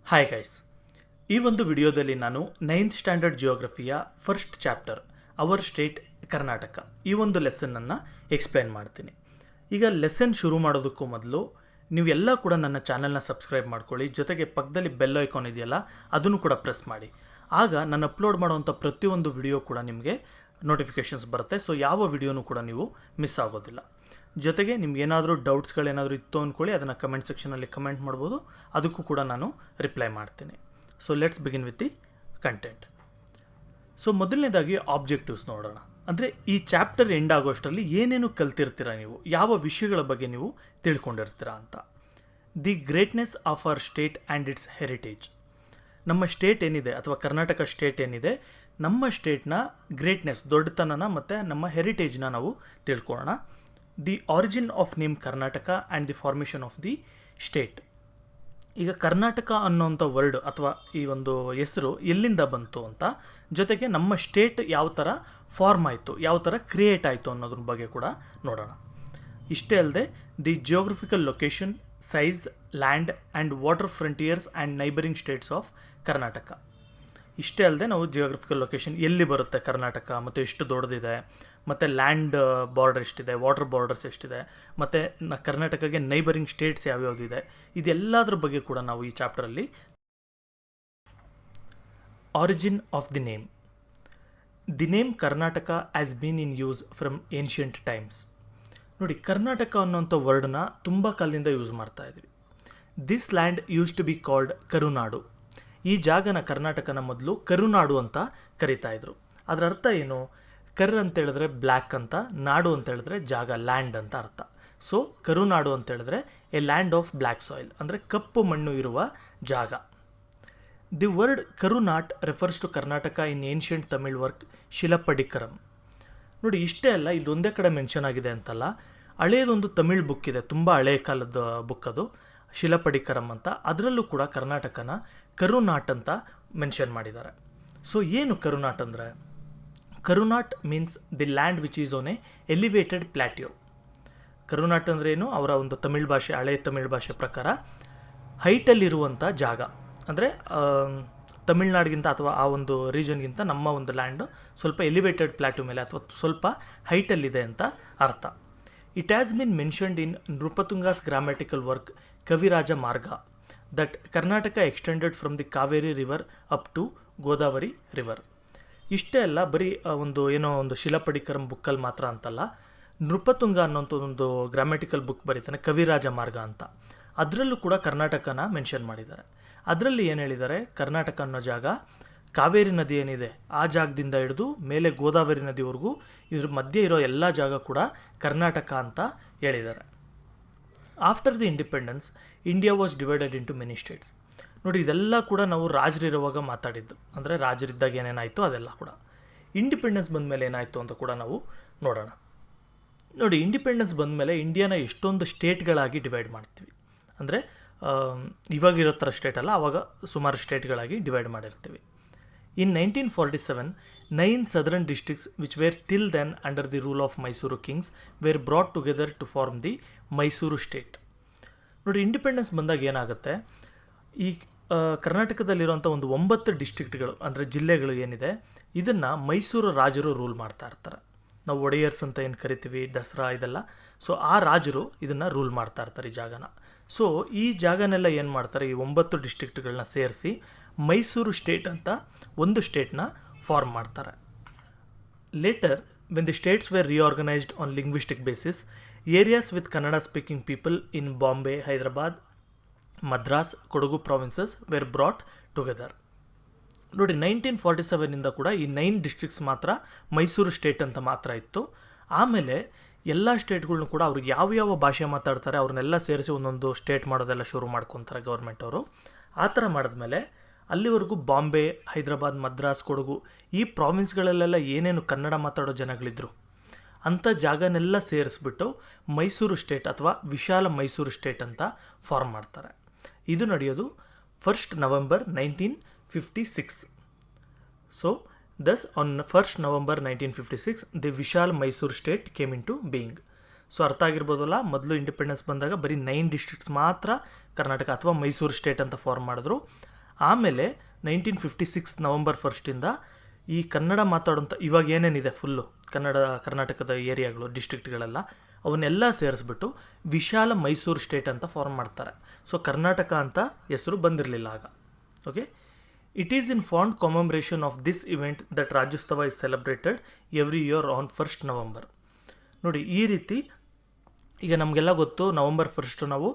Hi guys, ಈ ಒಂದು ವಿಡಿಯೋದಲ್ಲಿ ನಾನು 9th ಸ್ಟ್ಯಾಂಡರ್ಡ್ ಜಿಯೋಗ್ರಫಿಯ first chapter our state Karnataka ಈ ಒಂದು ಲೆಸನ್ನನ್ನು ಎಕ್ಸ್ಪ್ಲೈನ್ ಮಾಡ್ತೀನಿ. ಈಗ ಲೆಸನ್ ಶುರು ಮಾಡೋದಕ್ಕೂ ಮೊದಲು ನೀವೆಲ್ಲ ಕೂಡ ನನ್ನ ಚಾನಲ್ನ ಸಬ್ಸ್ಕ್ರೈಬ್ ಮಾಡ್ಕೊಳ್ಳಿ, ಜೊತೆಗೆ ಪಕ್ಕದಲ್ಲಿ ಬೆಲ್ ಐಕಾನ್ ಇದೆಯಲ್ಲ ಅದನ್ನು ಕೂಡ ಪ್ರೆಸ್ ಮಾಡಿ. ಆಗ ನಾನು ಅಪ್ಲೋಡ್ ಮಾಡುವಂಥ ಪ್ರತಿಯೊಂದು ವಿಡಿಯೋ ಕೂಡ ನಿಮಗೆ ನೋಟಿಫಿಕೇಷನ್ಸ್ ಬರುತ್ತೆ. ಸೊ ಯಾವ ವಿಡಿಯೋನೂ ಕೂಡ ನೀವು ಮಿಸ್ ಆಗೋದಿಲ್ಲ. ಜೊತೆಗೆ ನಿಮ್ಗೇನಾದರೂ ಡೌಟ್ಸ್ಗಳೇನಾದರೂ ಇತ್ತು ಅಂದ್ಕೊಳ್ಳಿ, ಅದನ್ನು ಕಮೆಂಟ್ ಸೆಕ್ಷನಲ್ಲಿ ಕಮೆಂಟ್ ಮಾಡ್ಬೋದು, ಅದಕ್ಕೂ ಕೂಡ ನಾನು ರಿಪ್ಲೈ ಮಾಡ್ತೀನಿ. So let's begin with the content. So ಮೊದಲನೇದಾಗಿ ಆಬ್ಜೆಕ್ಟಿವ್ಸ್ ನೋಡೋಣ. ಅಂದರೆ ಈ ಚಾಪ್ಟರ್ ಎಂಡ್ ಆಗೋಷ್ಟರಲ್ಲಿ ಏನೇನು ಕಲ್ತಿರ್ತೀರ, ನೀವು ಯಾವ ವಿಷಯಗಳ ಬಗ್ಗೆ ನೀವು ತಿಳ್ಕೊಂಡಿರ್ತೀರ ಅಂತ. The greatness of our state and it's heritage. ನಮ್ಮ ಸ್ಟೇಟ್ ಏನಿದೆ ಅಥವಾ ಕರ್ನಾಟಕ ಸ್ಟೇಟ್ ಏನಿದೆ, ನಮ್ಮ ಸ್ಟೇಟ್ನ ಗ್ರೇಟ್ನೆಸ್, ದೊಡ್ಡತನನ ಮತ್ತು ನಮ್ಮ ಹೆರಿಟೇಜ್ನ ನಾವು ತಿಳ್ಕೊಳ್ಳೋಣ. The origin of name Karnataka and the formation of the state. ಈಗ ಕರ್ನಾಟಕ ಅನ್ನೋಂಥ ವರ್ಡ್ ಅಥವಾ ಈ ಒಂದು ಹೆಸರು ಎಲ್ಲಿಂದ ಬಂತು ಅಂತ, ಜೊತೆಗೆ ನಮ್ಮ ಸ್ಟೇಟ್ ಯಾವ ಥರ ಫಾರ್ಮ್ ಆಯಿತು, ಯಾವ ಥರ ಕ್ರಿಯೇಟ್ ಆಯಿತು ಅನ್ನೋದ್ರ ಬಗ್ಗೆ ಕೂಡ ನೋಡೋಣ. ಇಷ್ಟೇ ಅಲ್ಲದೆ the geographical location, size, land and water frontiers and neighbouring states of Karnataka. ಇಷ್ಟೇ ಅಲ್ಲದೆ ನಾವು ಜಿಯೋಗ್ರಫಿಕಲ್ ಲೊಕೇಶನ್ ಎಲ್ಲಿ ಬರುತ್ತೆ ಕರ್ನಾಟಕ, ಮತ್ತು ಎಷ್ಟು ದೊಡ್ಡದಿದೆ, ಮತ್ತು ಲ್ಯಾಂಡ್ ಬಾರ್ಡರ್ ಎಷ್ಟಿದೆ, ವಾಟರ್ ಬಾರ್ಡರ್ಸ್ ಎಷ್ಟಿದೆ, ಮತ್ತು ಕರ್ನಾಟಕಕ್ಕೆ ನೈಬರಿಂಗ್ ಸ್ಟೇಟ್ಸ್ ಯಾವ್ಯಾವುದಿದೆ, ಇದೆಲ್ಲದ್ರ ಬಗ್ಗೆ ಕೂಡ ನಾವು ಈ ಚಾಪ್ಟರಲ್ಲಿ. Origin of the name. The name Karnataka has been in use from ancient times. ನೋಡಿ, ಕರ್ನಾಟಕ ಅನ್ನೋಂಥ ವರ್ಡನ್ನ ತುಂಬ ಕಾಲದಿಂದ ಯೂಸ್ ಮಾಡ್ತಾ ಇದ್ವಿ. This land use to be called Karunadu. ಈ ಜಾಗನ ಕರ್ನಾಟಕನ ಮೊದಲು ಕರುನಾಡು ಅಂತ ಕರಿತಾ ಇದ್ರು. ಅದರ ಅರ್ಥ ಏನು? ಕರ್ ಅಂತ ಹೇಳಿದ್ರೆ ಬ್ಲ್ಯಾಕ್ ಅಂತ, ನಾಡು ಅಂತ ಹೇಳಿದ್ರೆ ಜಾಗ, ಲ್ಯಾಂಡ್ ಅಂತ ಅರ್ಥ. ಸೊ ಕರುನಾಡು ಅಂತ ಹೇಳಿದ್ರೆ a land of black soil, ಅಂದರೆ ಕಪ್ಪು ಮಣ್ಣು ಇರುವ ಜಾಗ. The word Karunat refers to Karnataka in ancient Tamil work Silappadikaram. ನೋಡಿ, ಇಷ್ಟೇ ಅಲ್ಲ, ಇಲ್ಲಿ ಒಂದೇ ಕಡೆ ಮೆನ್ಷನ್ ಆಗಿದೆ ಅಂತಲ್ಲ, ಹಳೆಯದೊಂದು ತಮಿಳ್ ಬುಕ್ ಇದೆ, ತುಂಬ ಹಳೆಯ ಕಾಲದ ಬುಕ್ ಅದು, ಶಿಲಪ್ಪಡಿಕರಂ ಅಂತ. ಅದರಲ್ಲೂ ಕೂಡ ಕರ್ನಾಟಕನ ಕರುನಾಟ್ ಅಂತ ಮೆನ್ಷನ್ ಮಾಡಿದ್ದಾರೆ. ಸೊ ಏನು ಕರುನಾಟ್ ಅಂದರೆ? Karunat means the land which is on a elevated plateau. Karunat ಅಂದರೆ ಏನು? ಅವರ ಒಂದು ತಮಿಳ್ ಭಾಷೆ, ಹಳೆಯ ತಮಿಳ್ ಭಾಷೆ ಪ್ರಕಾರ ಹೈಟಲ್ಲಿರುವಂಥ ಜಾಗ. ಅಂದರೆ ತಮಿಳ್ನಾಡಿಗಿಂತ ಅಥವಾ ಆ ಒಂದು ರೀಜನ್ಗಿಂತ ನಮ್ಮ ಒಂದು ಲ್ಯಾಂಡ್ ಸ್ವಲ್ಪ ಎಲಿವೇಟೆಡ್ ಪ್ಲಾಟ್ಯೂ ಮೇಲೆ ಅಥವಾ ಸ್ವಲ್ಪ ಹೈಟಲ್ಲಿದೆ ಅಂತ ಅರ್ಥ. It has been mentioned in ನೃಪತುಂಗಾಸ್ grammatical work Kaviraja Marga that Karnataka extended from the Kaveri river up to Godavari river. ಇಷ್ಟೇ ಅಲ್ಲ, ಬರೀ ಒಂದು ಏನೋ ಒಂದು ಶಿಲಪ್ಪಡಿಕರಂ ಬುಕ್ಕಲ್ಲಿ ಮಾತ್ರ ಅಂತಲ್ಲ, ನೃಪತುಂಗ ಅನ್ನೋಂಥ ಒಂದು ಗ್ರಾಮ್ಯಾಟಿಕಲ್ ಬುಕ್ ಬರೀತಾನೆ, ಕವಿರಾಜ ಮಾರ್ಗ ಅಂತ, ಅದರಲ್ಲೂ ಕೂಡ ಕರ್ನಾಟಕನ ಮೆನ್ಷನ್ ಮಾಡಿದ್ದಾರೆ. ಅದರಲ್ಲಿ ಏನು ಹೇಳಿದ್ದಾರೆ? ಕರ್ನಾಟಕ ಅನ್ನೋ ಜಾಗ ಕಾವೇರಿ ನದಿ ಏನಿದೆ ಆ ಜಾಗದಿಂದ ಹಿಡಿದು ಮೇಲೆ ಗೋದಾವರಿ ನದಿವರೆಗೂ ಇದ್ರ ಮಧ್ಯೆ ಇರೋ ಎಲ್ಲ ಜಾಗ ಕೂಡ ಕರ್ನಾಟಕ ಅಂತ ಹೇಳಿದ್ದಾರೆ. After the independence India was divided into many States. ನೋಡಿ, ಇದೆಲ್ಲ ಕೂಡ ನಾವು ರಾಜರಿರುವಾಗ ಮಾತಾಡಿದ್ದು, ಅಂದರೆ ರಾಜರಿದ್ದಾಗ ಏನೇನಾಯಿತು ಅದೆಲ್ಲ ಕೂಡ. ಇಂಡಿಪೆಂಡೆನ್ಸ್ ಬಂದಮೇಲೆ ಏನಾಯಿತು ಅಂತ ಕೂಡ ನಾವು ನೋಡೋಣ. ನೋಡಿ, ಇಂಡಿಪೆಂಡೆನ್ಸ್ ಬಂದಮೇಲೆ ಇಂಡಿಯಾನ ಎಷ್ಟೊಂದು ಸ್ಟೇಟ್ಗಳಾಗಿ ಡಿವೈಡ್ ಮಾಡ್ತೀವಿ. ಅಂದರೆ ಇವಾಗಿರೋ ಥರ ಸ್ಟೇಟ್ ಅಲ್ಲ, ಆವಾಗ ಸುಮಾರು ಸ್ಟೇಟ್ಗಳಾಗಿ ಡಿವೈಡ್ ಮಾಡಿರ್ತೀವಿ. ಇನ್ 1947, 9 southern districts which were till then under the rule of Mysuru kings were brought together to form the Mysuru state. ನೋಡಿ, ಇಂಡಿಪೆಂಡೆನ್ಸ್ ಬಂದಾಗ ಏನಾಗುತ್ತೆ, ಈ ಕರ್ನಾಟಕದಲ್ಲಿರುವಂಥ ಒಂದು 9 ಡಿಸ್ಟ್ರಿಕ್ಟ್ಗಳು ಅಂದರೆ ಜಿಲ್ಲೆಗಳು ಏನಿದೆ, ಇದನ್ನು ಮೈಸೂರು ರಾಜರು ರೂಲ್ ಮಾಡ್ತಾ ಇರ್ತಾರೆ. ನಾವು ಒಡೆಯರ್ಸ್ ಅಂತ ಏನು ಕರಿತೀವಿ, ದಸರಾ ಇದೆಲ್ಲ. ಸೊ ಆ ರಾಜರು ಇದನ್ನು ರೂಲ್ ಮಾಡ್ತಾ ಇರ್ತಾರೆ ಈ ಜಾಗನ. ಸೊ ಈ ಜಾಗನೆಲ್ಲ ಏನು ಮಾಡ್ತಾರೆ, ಈ 9 ಡಿಸ್ಟ್ರಿಕ್ಟ್ಗಳನ್ನ ಸೇರಿಸಿ ಮೈಸೂರು ಸ್ಟೇಟ್ ಅಂತ ಒಂದು ಸ್ಟೇಟ್ನ ಫಾರ್ಮ್ ಮಾಡ್ತಾರೆ. Later when the states were reorganised on linguistic basis, areas with Kannada speaking people in Bombay, Hyderabad, Madras, Kodagu provinces were brought together. ನೋಡಿ, 1947ಇಂದ ಕೂಡ ಈ 9 ಡಿಸ್ಟ್ರಿಕ್ಟ್ಸ್ ಮಾತ್ರ ಮೈಸೂರು ಸ್ಟೇಟ್ ಅಂತ ಮಾತ್ರ ಇತ್ತು. ಆಮೇಲೆ ಎಲ್ಲ ಸ್ಟೇಟ್ಗಳ್ನು ಕೂಡ ಅವ್ರಿಗೆ ಯಾವ ಭಾಷೆ ಮಾತಾಡ್ತಾರೆ ಅವ್ರನ್ನೆಲ್ಲ ಸೇರಿಸಿ ಒಂದೊಂದು ಸ್ಟೇಟ್ ಮಾಡೋದೆಲ್ಲ ಶುರು ಮಾಡ್ಕೊತಾರೆ ಗೌರ್ಮೆಂಟ್ ಅವರು. ಆ ಥರ ಮಾಡಿದ್ಮೇಲೆ ಅಲ್ಲಿವರೆಗೂ ಬಾಂಬೆ, ಹೈದರಾಬಾದ್, ಮದ್ರಾಸ್, ಕೊಡಗು ಈ ಪ್ರಾವಿನ್ಸ್ಗಳಲ್ಲೆಲ್ಲ ಏನೇನು ಕನ್ನಡ ಮಾತಾಡೋ ಜನಗಳಿದ್ರು ಅಂಥ ಜಾಗನೆಲ್ಲ ಸೇರಿಸ್ಬಿಟ್ಟು ಮೈಸೂರು ಸ್ಟೇಟ್ ಅಥವಾ ವಿಶಾಲ ಮೈಸೂರು ಸ್ಟೇಟ್ ಅಂತ ಫಾರ್ಮ್ ಮಾಡ್ತಾರೆ. ಇದು ನಡೆಯೋದು 1st November 1956. So thus on 1st November 1956 the Vishal Mysore state came into being. So ಅರ್ಥ ಆಗಿರ್ಬೋದಲ್ಲ, ಮೊದಲು ಇಂಡಿಪೆಂಡೆನ್ಸ್ ಬಂದಾಗ ಬರೀ 9 ಡಿಸ್ಟ್ರಿಕ್ಟ್ಸ್ ಮಾತ್ರ ಕರ್ನಾಟಕ ಅಥವಾ ಮೈಸೂರು ಸ್ಟೇಟ್ ಅಂತ ಫಾರ್ಮ್ ಮಾಡಿದ್ರು. ಆಮೇಲೆ 1956 ನವಂಬರ್ 1 ಈ ಕನ್ನಡ ಮಾತಾಡೋಂಥ ಇವಾಗ ಏನೇನಿದೆ ಫುಲ್ಲು ಕರ್ನಾಟಕದ ಏರಿಯಾಗಳು ಡಿಸ್ಟ್ರಿಕ್ಟ್ಗಳೆಲ್ಲ ಅವನ್ನೆಲ್ಲ ಸೇರಿಸ್ಬಿಟ್ಟು ವಿಶಾಲ ಮೈಸೂರು ಸ್ಟೇಟ್ ಅಂತ ಫಾರ್ಮ್ ಮಾಡ್ತಾರೆ. ಸೊ ಕರ್ನಾಟಕ ಅಂತ ಹೆಸರು ಬಂದಿರಲಿಲ್ಲ ಆಗ. Okay, it is in fond commemoration of this event that Rajyotsava is celebrated every year on 1 November. ನೋಡಿ, ಈ ರೀತಿ ಈಗ ನಮಗೆಲ್ಲ ಗೊತ್ತು, ನವಂಬರ್ 1 ನಾವು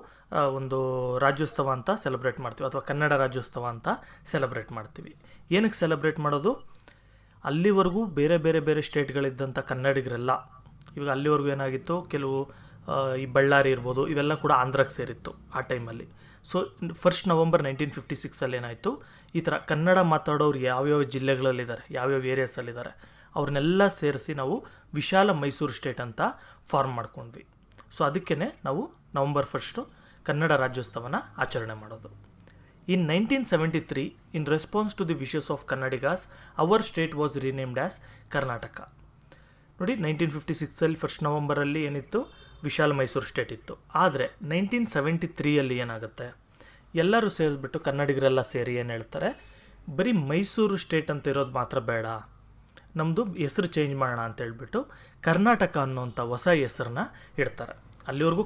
ಒಂದು ರಾಜ್ಯೋತ್ಸವ ಅಂತ ಸೆಲೆಬ್ರೇಟ್ ಮಾಡ್ತೀವಿ, ಅಥವಾ ಕನ್ನಡ ರಾಜ್ಯೋತ್ಸವ ಅಂತ ಸೆಲೆಬ್ರೇಟ್ ಮಾಡ್ತೀವಿ. ಏನಕ್ಕೆ ಸೆಲೆಬ್ರೇಟ್ ಮಾಡೋದು? ಅಲ್ಲಿವರೆಗೂ ಬೇರೆ ಬೇರೆ ಬೇರೆ ಸ್ಟೇಟ್ಗಳಿದ್ದಂಥ ಕನ್ನಡಿಗರೆಲ್ಲ, ಇವಾಗ ಅಲ್ಲಿವರೆಗೂ ಏನಾಗಿತ್ತು, ಕೆಲವು ಈ ಬಳ್ಳಾರಿ ಇರ್ಬೋದು, ಇವೆಲ್ಲ ಕೂಡ ಆಂಧ್ರಕ್ಕೆ ಸೇರಿತ್ತು ಆ ಟೈಮಲ್ಲಿ. ಸೊ 1 ನವಂಬರ್ 1956 ಏನಾಯಿತು, ಈ ಥರ ಕನ್ನಡ ಮಾತಾಡೋರು ಯಾವ್ಯಾವ ಜಿಲ್ಲೆಗಳಲ್ಲಿದ್ದಾರೆ, ಯಾವ್ಯಾವ ಏರಿಯಾಸಲ್ಲಿದ್ದಾರೆ ಅವ್ರನ್ನೆಲ್ಲ ಸೇರಿಸಿ ನಾವು ವಿಶಾಲ ಮೈಸೂರು ಸ್ಟೇಟ್ ಅಂತ ಫಾರ್ಮ್ ಮಾಡ್ಕೊಂಡ್ವಿ. ಸೊ ಅದಕ್ಕೇ ನಾವು ನವಂಬರ್ 1 ಕನ್ನಡ ರಾಜ್ಯೋತ್ಸವನ ಆಚರಣೆ ಮಾಡೋದು. In 1973, in response to the wishes of Kannadigas, our state was renamed as Karnataka. ನೋಡಿ, 1956 1 ನವಂಬರಲ್ಲಿ ಏನಿತ್ತು, ವಿಶಾಲ ಮೈಸೂರು ಸ್ಟೇಟ್ ಇತ್ತು. ಆದರೆ 1973 ಏನಾಗುತ್ತೆ, ಎಲ್ಲರೂ ಸೇರಿಸ್ಬಿಟ್ಟು ಕನ್ನಡಿಗರೆಲ್ಲ ಸೇರಿ ಏನು ಹೇಳ್ತಾರೆ, ಬರೀ ಮೈಸೂರು ಸ್ಟೇಟ್ ಅಂತ ಇರೋದು ಮಾತ್ರ ಬೇಡ, ನಮ್ಮದು ಹೆಸರು ಚೇಂಜ್ ಮಾಡೋಣ ಅಂತ ಹೇಳ್ಬಿಟ್ಟು ಕರ್ನಾಟಕ ಅನ್ನೋಂಥ ಹೊಸ ಹೆಸರನ್ನ ಇಡ್ತಾರೆ. ಅಲ್ಲಿವರೆಗೂ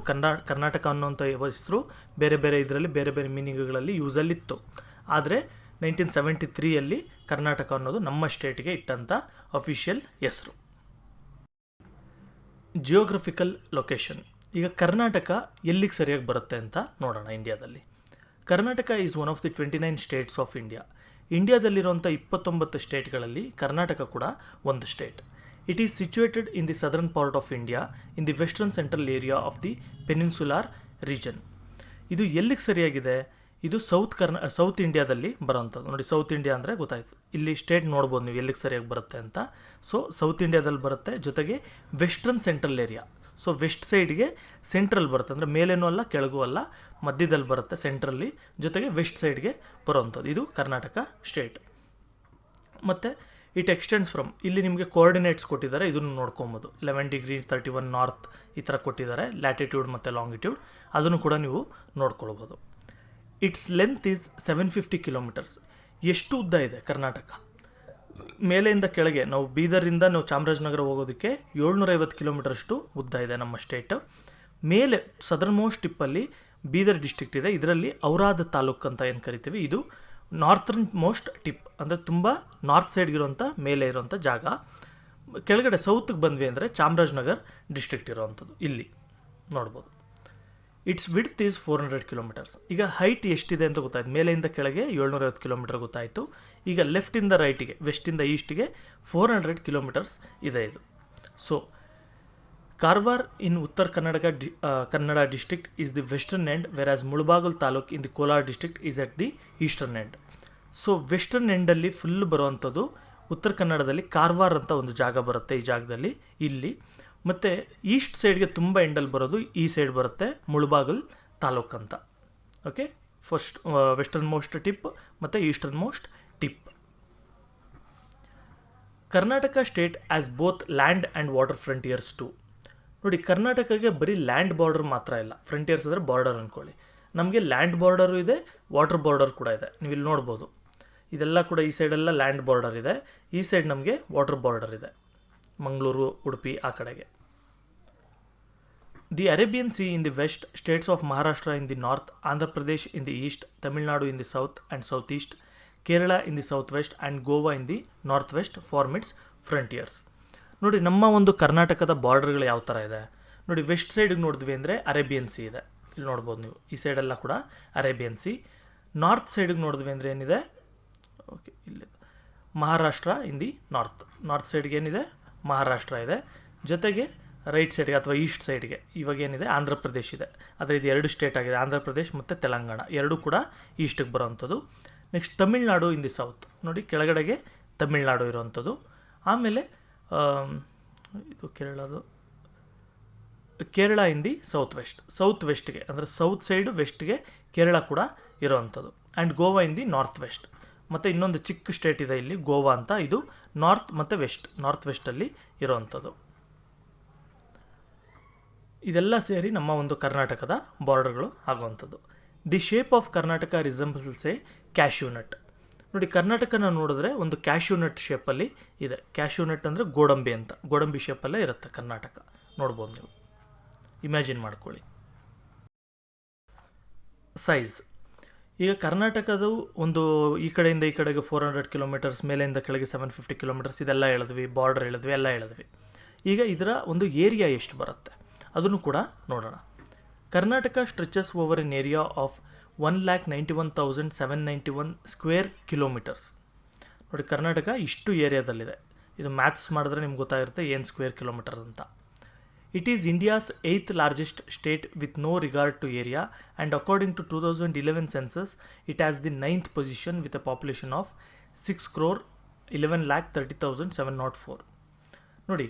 ಕರ್ನಾಟಕ ಅನ್ನೋಂಥ ಹೆಸರು ಬೇರೆ ಬೇರೆ ಇದರಲ್ಲಿ ಬೇರೆ ಬೇರೆ ಮೀನಿಂಗ್ಗಳಲ್ಲಿ ಯೂಸಲ್ಲಿತ್ತು. ಆದರೆ 1973 ಕರ್ನಾಟಕ ಅನ್ನೋದು ನಮ್ಮ ಸ್ಟೇಟ್ಗೆ ಇಟ್ಟಂಥ ಅಫಿಷಿಯಲ್ ಹೆಸರು. Geographical location. ಈಗ ಕರ್ನಾಟಕ ಎಲ್ಲಿಗೆ ಸರಿಯಾಗಿ ಬರುತ್ತೆ ಅಂತ ನೋಡೋಣ. ಇಂಡಿಯಾದಲ್ಲಿ Karnataka is one of the 29 states of India. ಇಂಡಿಯಾದಲ್ಲಿರುವಂಥ 29 ಸ್ಟೇಟ್ಗಳಲ್ಲಿ ಕರ್ನಾಟಕ ಕೂಡ ಒಂದು state. It is situated in the southern part of India, in the western central area of the peninsular region. ಇದು ಎಲ್ಲಿಗೆ ಸರಿಯಾಗಿದೆ? ಇದು ಸೌತ್ ಇಂಡಿಯಾದಲ್ಲಿ ಬರೋವಂಥದ್ದು. ನೋಡಿ, ಸೌತ್ ಇಂಡಿಯಾ ಅಂದರೆ ಗೊತ್ತಾಯ್ತು, ಇಲ್ಲಿ ಸ್ಟೇಟ್ ನೋಡ್ಬೋದು ನೀವು ಎಲ್ಲಿಗೆ ಸರಿಯಾಗಿ ಬರುತ್ತೆ ಅಂತ. ಸೊ ಸೌತ್ ಇಂಡಿಯಾದಲ್ಲಿ ಬರುತ್ತೆ, ಜೊತೆಗೆ western central area. So west ಸೈಡ್ಗೆ ಸೆಂಟ್ರಲ್ ಬರುತ್ತೆ, ಅಂದರೆ ಮೇಲೇನೂ ಅಲ್ಲ ಕೆಳಗೂ ಅಲ್ಲ, ಮಧ್ಯದಲ್ಲಿ ಬರುತ್ತೆ ಸೆಂಟ್ರಲ್ಲಿ, ಜೊತೆಗೆ ವೆಸ್ಟ್ ಸೈಡ್ಗೆ ಬರೋವಂಥದ್ದು. ಇದು ಕರ್ನಾಟಕ ಸ್ಟೇಟ್. ಮತ್ತು ಇಟ್ ಎಕ್ಸ್ಟೆಂಡ್ಸ್ ಫ್ರಮ್, ಇಲ್ಲಿ ನಿಮಗೆ ಕೋಆರ್ಡಿನೇಟ್ಸ್ ಕೊಟ್ಟಿದ್ದಾರೆ, ಇದನ್ನು ನೋಡ್ಕೊಬೋದು. 11 ಡಿಗ್ರಿ 31 ನಾರ್ತ್ ಈ ಥರ ಕೊಟ್ಟಿದ್ದಾರೆ, ಲ್ಯಾಟಿಟ್ಯೂಡ್ ಮತ್ತು ಲಾಂಗಿಟ್ಯೂಡ್, ಅದನ್ನು ಕೂಡ ನೀವು ನೋಡ್ಕೊಳ್ಬೋದು. Its length is 750 kilometres. ಎಷ್ಟು ಉದ್ದ ಇದೆ ಕರ್ನಾಟಕ? ಮೇಲೆಯಿಂದ ಕೆಳಗೆ ನಾವು ಬೀದರಿಂದ ನಾವು ಚಾಮರಾಜನಗರ ಹೋಗೋದಕ್ಕೆ 750 ಕಿಲೋಮೀಟರಷ್ಟು ಉದ್ದ ಇದೆ ನಮ್ಮ ಸ್ಟೇಟ್. ಮೇಲೆ ಸದರ್ನ್ ಮೋಸ್ಟ್ ಟಿಪ್ಪಲ್ಲಿ ಬೀದರ್ ಡಿಸ್ಟ್ರಿಕ್ಟ್ ಇದೆ, ಇದರಲ್ಲಿ ಔರಾದ್ ತಾಲೂಕು ಅಂತ ಏನು ಕರಿತೀವಿ, ಇದು ನಾರ್ತರ್ನ್ ಮೋಸ್ಟ್ ಟಿಪ್, ಅಂದರೆ ತುಂಬ ನಾರ್ತ್ ಸೈಡ್ಗಿರೋಂಥ ಮೇಲೆ ಇರೋಂಥ ಜಾಗ. ಕೆಳಗಡೆ ಸೌತ್ಗೆ ಬಂದ್ವಿ ಅಂದರೆ ಚಾಮರಾಜನಗರ್ ಡಿಸ್ಟ್ರಿಕ್ಟ್ ಇರೋವಂಥದ್ದು, ಇಲ್ಲಿ ನೋಡ್ಬೋದು. Its width is 400 kilometres. ಈಗ ಹೈಟ್ ಎಷ್ಟಿದೆ ಅಂತ ಗೊತ್ತಾಯ್ತು, ಮೇಲೆಯಿಂದ ಕೆಳಗೆ 750 ಕಿಲೋಮೀಟರ್ ಗೊತ್ತಾಯಿತು. ಈಗ ಲೆಫ್ಟಿಂದ ರೈಟಿಗೆ, ವೆಸ್ಟಿಂದ ಈಸ್ಟಿಗೆ 400 ಕಿಲೋಮೀಟರ್ಸ್ ಇದೆ ಇದು. So Karwar in Uttara Kannada district is the western end, whereas Mulbagal taluk in the Kolar district is at the eastern end. So western ಎಂಡಲ್ಲಿ ಫುಲ್ ಬರುವಂಥದ್ದು ಉತ್ತರ ಕನ್ನಡದಲ್ಲಿ ಕಾರವಾರ್ ಅಂತ ಒಂದು ಜಾಗ ಬರುತ್ತೆ, ಈ ಜಾಗದಲ್ಲಿ ಇಲ್ಲಿ. ಮತ್ತು ಈಸ್ಟ್ ಸೈಡ್ಗೆ ತುಂಬ ಎಂಡಲ್ಲಿ ಬರೋದು ಈ ಸೈಡ್ ಬರುತ್ತೆ, ಮುಳಬಾಗಲ್ ತಾಲೂಕ್ ಅಂತ. Okay, first western most tip ಮತ್ತು eastern most tip. Karnataka state has both land and water frontiers too. ನೋಡಿ, ಕರ್ನಾಟಕಕ್ಕೆ ಬರೀ ಲ್ಯಾಂಡ್ ಬಾರ್ಡರ್ ಮಾತ್ರ ಇಲ್ಲ, ಫ್ರಂಟಿಯರ್ಸ್ ಅಂದರೆ ಬಾರ್ಡರ್ ಅಂದ್ಕೊಳ್ಳಿ. ನಮಗೆ ಲ್ಯಾಂಡ್ ಬಾರ್ಡರು ಇದೆ, ವಾಟರ್ ಬಾರ್ಡರ್ ಕೂಡ ಇದೆ. ನೀವು ಇಲ್ಲಿ ನೋಡ್ಬೋದು, ಇದೆಲ್ಲ ಕೂಡ ಈ ಸೈಡೆಲ್ಲ ಲ್ಯಾಂಡ್ ಬಾರ್ಡರ್ ಇದೆ, ಈ ಸೈಡ್ ನಮಗೆ ವಾಟರ್ ಬಾರ್ಡರ್ ಇದೆ, ಮಂಗಳೂರು ಉಡುಪಿ ಆ ಕಡೆಗೆ. The Arabian sea in the west, states of Maharashtra in the north, Andhra Pradesh in the east, Tamil Nadu in the south and south east, Kerala in the south west and Goa in the north west form its frontiers. ನೋಡಿ, ನಮ್ಮ ಒಂದು ಕರ್ನಾಟಕದ ಬಾರ್ಡರ್ಗಳು ಯಾವ ಥರ ಇದೆ ನೋಡಿ. West ಸೈಡಿಗೆ ನೋಡಿದ್ವಿ ಅಂದರೆ ಅರೇಬಿಯನ್ ಸಿ ಇದೆ, ಇಲ್ಲಿ ನೋಡ್ಬೋದು ನೀವು, ಈ ಸೈಡೆಲ್ಲ ಕೂಡ ಅರೇಬಿಯನ್ ಸಿ. ನಾರ್ತ್ ಸೈಡಿಗೆ ನೋಡಿದ್ವಿ ಅಂದರೆ ಏನಿದೆ, ಓಕೆ, ಇಲ್ಲಿ ಮಹಾರಾಷ್ಟ್ರ ಇನ್ ದಿ ನಾರ್ತ್ ಸೈಡ್ಗೆ ಏನಿದೆ, ಮಹಾರಾಷ್ಟ್ರ ಇದೆ. ಜೊತೆಗೆ ರೈಟ್ ಸೈಡ್ಗೆ ಅಥವಾ ಈಸ್ಟ್ ಸೈಡ್ಗೆ ಇವಾಗ ಏನಿದೆ, ಆಂಧ್ರ ಪ್ರದೇಶ್ ಇದೆ. ಆದರೆ ಇದು 2 ಸ್ಟೇಟ್ ಆಗಿದೆ, ಆಂಧ್ರ ಪ್ರದೇಶ್ ಮತ್ತು ತೆಲಂಗಾಣ, ಎರಡೂ ಕೂಡ ಈಸ್ಟಿಗೆ ಬರೋವಂಥದ್ದು. Next Tamil Nadu in the south, ನೋಡಿ ಕೆಳಗಡೆಗೆ ತಮಿಳ್ನಾಡು ಇರೋವಂಥದ್ದು. ಆಮೇಲೆ ಇದು ಕೇರಳ ಇನ್ ದಿ ಸೌತ್ ವೆಸ್ಟ್ಗೆ, ಅಂದರೆ ಸೌತ್ ಸೈಡು ವೆಸ್ಟ್ಗೆ ಕೇರಳ ಕೂಡ ಇರೋವಂಥದ್ದು. And Goa in the north west. ಮತ್ತು ಇನ್ನೊಂದು ಚಿಕ್ಕ ಸ್ಟೇಟ್ ಇದೆ ಇಲ್ಲಿ, ಗೋವಾ ಅಂತ, ಇದು ನಾರ್ತ್ ಮತ್ತು ನಾರ್ತ್ ವೆಸ್ಟಲ್ಲಿ ಇರೋವಂಥದ್ದು. ಇದೆಲ್ಲ ಸೇರಿ ನಮ್ಮ ಒಂದು ಕರ್ನಾಟಕದ ಬಾರ್ಡರ್ಗಳು ಆಗುವಂಥದ್ದು. The shape of Karnataka resembles A cashew nut. ನೋಡಿ, ಕರ್ನಾಟಕನ ನೋಡಿದ್ರೆ ಒಂದು ಕ್ಯಾಶ್ಯೂ ನಟ್ ಶೇಪಲ್ಲಿ ಇದೆ. ಕ್ಯಾಶ್ಯೂ ನಟ್ ಅಂದರೆ ಗೋಡಂಬಿ ಅಂತ, ಗೋಡಂಬಿ ಶೇಪಲ್ಲೇ ಇರುತ್ತೆ ಕರ್ನಾಟಕ. ನೋಡ್ಬೋದು ನೀವು, ಇಮ್ಯಾಜಿನ್ ಮಾಡ್ಕೊಳ್ಳಿ. ಸೈಜ್, ಈಗ ಕರ್ನಾಟಕದ ಒಂದು ಈ ಕಡೆಯಿಂದ ಈ ಕಡೆಗೆ 400 ಕಿಲೋಮೀಟರ್ಸ್, ಮೇಲಿಂದ ಕೆಳಗೆ 750 ಕಿಲೋಮೀಟರ್ಸ್, ಇದೆಲ್ಲ ಹೇಳಿದ್ವಿ. ಬಾರ್ಡರ್ ಹೇಳಿದ್ವಿ, ಎಲ್ಲ ಹೇಳಿದ್ವಿ. ಈಗ ಇದರ ಒಂದು ಏರಿಯಾ ಎಷ್ಟು ಬರುತ್ತೆ ಅದನ್ನು ಕೂಡ ನೋಡೋಣ. Karnataka stretches over an area of 1,91,791 square kilometres. ನೋಡಿ, ಕರ್ನಾಟಕ ಇಷ್ಟು ಏರಿಯಾದಲ್ಲಿದೆ. ಇದು ಮ್ಯಾಥ್ಸ್ ಮಾಡಿದ್ರೆ ನಿಮ್ಗೆ ಗೊತ್ತಾಗಿರುತ್ತೆ ಏನು ಸ್ಕ್ವೇರ್ ಕಿಲೋಮೀಟರ್ ಅಂತ. It is India's 8th largest state with no regard to area and according to 2011 census it has the 9th position with a population of 6,11,30,704. ನೋಡಿ,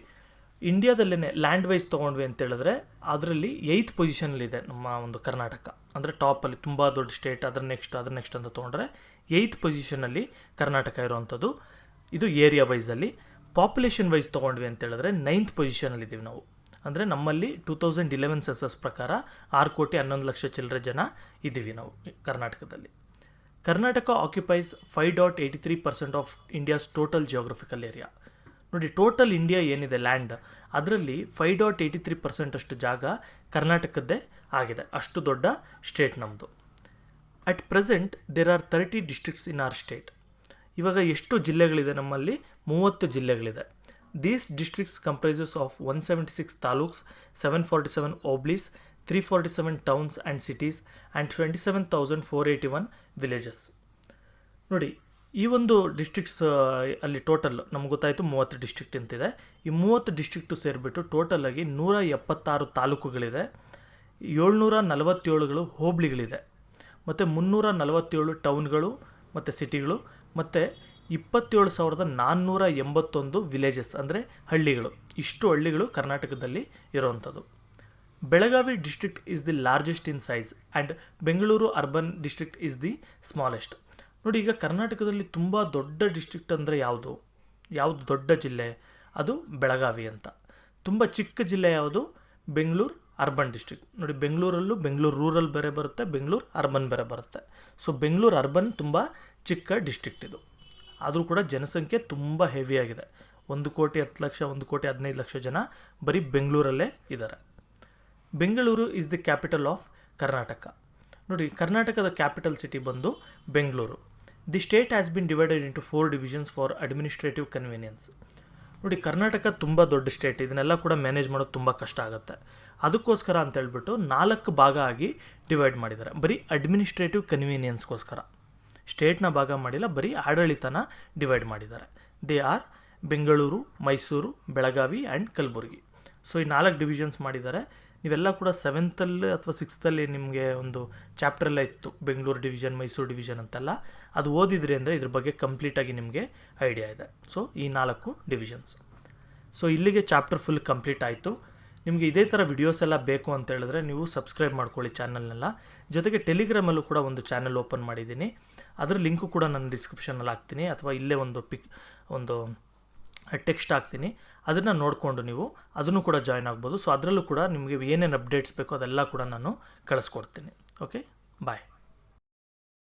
ಇಂಡಿಯಾದಲ್ಲೇ land wise ತೊಗೊಂಡ್ವಿ ಅಂತ ಹೇಳಿದ್ರೆ ಅದರಲ್ಲಿ 8th ಪೊಸಿಷನಲ್ಲಿದೆ ನಮ್ಮ ಒಂದು ಕರ್ನಾಟಕ. ಅಂದರೆ ಟಾಪಲ್ಲಿ ತುಂಬ ದೊಡ್ಡ ಸ್ಟೇಟ್, ಅದ್ರ ನೆಕ್ಸ್ಟ್ ಅಂತ ತೊಗೊಂಡ್ರೆ 8th ಪೊಸಿಷನಲ್ಲಿ ಕರ್ನಾಟಕ ಇರೋವಂಥದ್ದು. ಇದು ಏರಿಯಾ ವೈಸಲ್ಲಿ. ಪಾಪ್ಯುಲೇಷನ್ ವೈಸ್ ತೊಗೊಂಡ್ವಿ ಅಂತ ಹೇಳಿದ್ರೆ 9th ಪೊಸಿಷನಲ್ಲಿದ್ದೀವಿ ನಾವು. ಅಂದರೆ ನಮ್ಮಲ್ಲಿ 2011 ಸೆನ್ಸಸ್ ಪ್ರಕಾರ 6,11,00,000 ಚಿಲ್ಲರೆ ಜನ ಇದ್ದೀವಿ ನಾವು ಕರ್ನಾಟಕದಲ್ಲಿ. Karnataka occupies 5.83% of India's total geographical area. ನೋಡಿ, ಟೋಟಲ್ ಇಂಡಿಯಾ ಏನಿದೆ ಲ್ಯಾಂಡ್, ಅದರಲ್ಲಿ 5.83% ಅಷ್ಟು ಜಾಗ ಕರ್ನಾಟಕದ್ದೇ ಆಗಿದೆ. ಅಷ್ಟು ದೊಡ್ಡ ಸ್ಟೇಟ್ ನಮ್ಮದು. At present there are 30 districts in our state. ಇವಾಗ ಎಷ್ಟು ಜಿಲ್ಲೆಗಳಿದೆ ನಮ್ಮಲ್ಲಿ? 30 ಜಿಲ್ಲೆಗಳಿದೆ. These districts comprises of 176 taluks, 747 oblis, 347 towns and cities and 27,481 villages. ನೋಡಿ, ಈ ಒಂದು ಡಿಸ್ಟ್ರಿಕ್ಟ್ಸ್ ಅಲ್ಲಿ ಟೋಟಲ್ ನಮ್ಗೆ ಗೊತ್ತಾಯಿತು 30 ಡಿಸ್ಟ್ರಿಕ್ಟ್ ಅಂತಿದೆ. ಈ 30 ಡಿಸ್ಟ್ರಿಕ್ಟು ಸೇರಿಬಿಟ್ಟು ಟೋಟಲಾಗಿ 176 ತಾಲೂಕುಗಳಿದೆ, 747 ಹೋಬಳಿಗಳಿದೆ, ಮತ್ತು 347 ಟೌನ್ಗಳು ಮತ್ತು ಸಿಟಿಗಳು, ಮತ್ತು 27,481 ವಿಲೇಜಸ್ ಅಂದರೆ ಹಳ್ಳಿಗಳು. ಇಷ್ಟು ಹಳ್ಳಿಗಳು ಕರ್ನಾಟಕದಲ್ಲಿ ಇರೋವಂಥದ್ದು. Belagavi district is the largest in size and Bengaluru urban district is the smallest. ನೋಡಿ, ಈಗ ಕರ್ನಾಟಕದಲ್ಲಿ ತುಂಬ ದೊಡ್ಡ ಡಿಸ್ಟ್ರಿಕ್ಟ್ ಅಂದರೆ ಯಾವುದು ದೊಡ್ಡ ಜಿಲ್ಲೆ? ಅದು ಬೆಳಗಾವಿ ಅಂತ. ತುಂಬ ಚಿಕ್ಕ ಜಿಲ್ಲೆ ಯಾವುದು? Bengaluru urban district. ನೋಡಿ, ಬೆಂಗಳೂರಲ್ಲೂ ಬೆಂಗಳೂರು ರೂರಲ್ ಬೇರೆ ಬರುತ್ತೆ, ಬೆಂಗಳೂರು ಅರ್ಬನ್ ಬೇರೆ ಬರುತ್ತೆ. ಸೊ ಬೆಂಗಳೂರು ಅರ್ಬನ್ ತುಂಬ ಚಿಕ್ಕ ಡಿಸ್ಟ್ರಿಕ್ಟ್ ಇದು. ಆದರೂ ಕೂಡ ಜನಸಂಖ್ಯೆ ತುಂಬ ಹೆವಿಯಾಗಿದೆ. 1,10,00,000 1,15,00,000 ಜನ ಬರೀ ಬೆಂಗಳೂರಲ್ಲೇ ಇದ್ದಾರೆ. Bengaluru is the capital of Karnataka. ನೋಡಿ, ಕರ್ನಾಟಕದ ಕ್ಯಾಪಿಟಲ್ ಸಿಟಿ ಬಂದು Bengaluru. The state has been divided into 4 divisions for administrative convenience. ನೋಡಿ, ಕರ್ನಾಟಕ ತುಂಬ ದೊಡ್ಡ ಸ್ಟೇಟ್, ಇದನ್ನೆಲ್ಲ ಕೂಡ ಮ್ಯಾನೇಜ್ ಮಾಡೋದು ತುಂಬ ಕಷ್ಟ ಆಗುತ್ತೆ. ಅದಕ್ಕೋಸ್ಕರ ಅಂತೇಳ್ಬಿಟ್ಟು 4 ಭಾಗ ಆಗಿ ಡಿವೈಡ್ ಮಾಡಿದ್ದಾರೆ, ಬರೀ ಅಡ್ಮಿನಿಸ್ಟ್ರೇಟಿವ್ ಕನ್ವೀನಿಯನ್ಸ್ಗೋಸ್ಕರ. ಸ್ಟೇಟ್ನ ಭಾಗ ಮಾಡಿಲ್ಲ, ಬರೀ ಆಡಳಿತನ ಡಿವೈಡ್ ಮಾಡಿದ್ದಾರೆ. They are Bengaluru, Mysuru, Belagavi and Kalaburagi. So ಈ 4 ಡಿವಿಷನ್ಸ್ ಮಾಡಿದ್ದಾರೆ. ನೀವೆಲ್ಲ ಕೂಡ 7th ಅಥವಾ 6th ನಿಮಗೆ ಒಂದು ಚಾಪ್ಟ್ರೆಲ್ಲ ಇತ್ತು, ಬೆಂಗಳೂರು ಡಿವಿಷನ್, ಮೈಸೂರು ಡಿವಿಷನ್ ಅಂತೆಲ್ಲ. ಅದು ಓದಿದ್ರಿ ಅಂದರೆ ಇದ್ರ ಬಗ್ಗೆ ಕಂಪ್ಲೀಟಾಗಿ ನಿಮಗೆ ಐಡಿಯಾ ಇದೆ. ಸೊ ಈ 4 ಡಿವಿಷನ್ಸ್. ಸೊ ಇಲ್ಲಿಗೆ ಚಾಪ್ಟರ್ ಫುಲ್ ಕಂಪ್ಲೀಟ್ ಆಯಿತು. ನಿಮಗೆ ಇದೇ ಥರ ವಿಡಿಯೋಸ್ ಎಲ್ಲ ಬೇಕು ಅಂತ ಹೇಳಿದ್ರೆ ನೀವು ಸಬ್ಸ್ಕ್ರೈಬ್ ಮಾಡ್ಕೊಳ್ಳಿ ಚಾನಲ್ನೆಲ್ಲ. ಜೊತೆಗೆ ಟೆಲಿಗ್ರಾಮಲ್ಲೂ ಕೂಡ ಒಂದು ಚಾನಲ್ ಓಪನ್ ಮಾಡಿದ್ದೀನಿ, ಅದರ ಲಿಂಕು ಕೂಡ ನಾನು ಡಿಸ್ಕ್ರಿಪ್ಷನಲ್ಲಿ ಹಾಕ್ತೀನಿ, ಅಥವಾ ಇಲ್ಲೇ ಒಂದು ಟೆಕ್ಸ್ಟ್ ಹಾಕ್ತೀನಿ. ಅದನ್ನು ನೋಡಿಕೊಂಡು ನೀವು ಅದನ್ನು ಕೂಡ ಜಾಯ್ನ್ ಆಗ್ಬೋದು. ಸೊ ಅದರಲ್ಲೂ ಕೂಡ ನಿಮಗೆ ಏನೇನು ಅಪ್ಡೇಟ್ಸ್ ಬೇಕೋ ಅದೆಲ್ಲ ಕೂಡ ನಾನು ಕಳಿಸ್ಕೊಡ್ತೀನಿ. ಓಕೆ, ಬಾಯ್.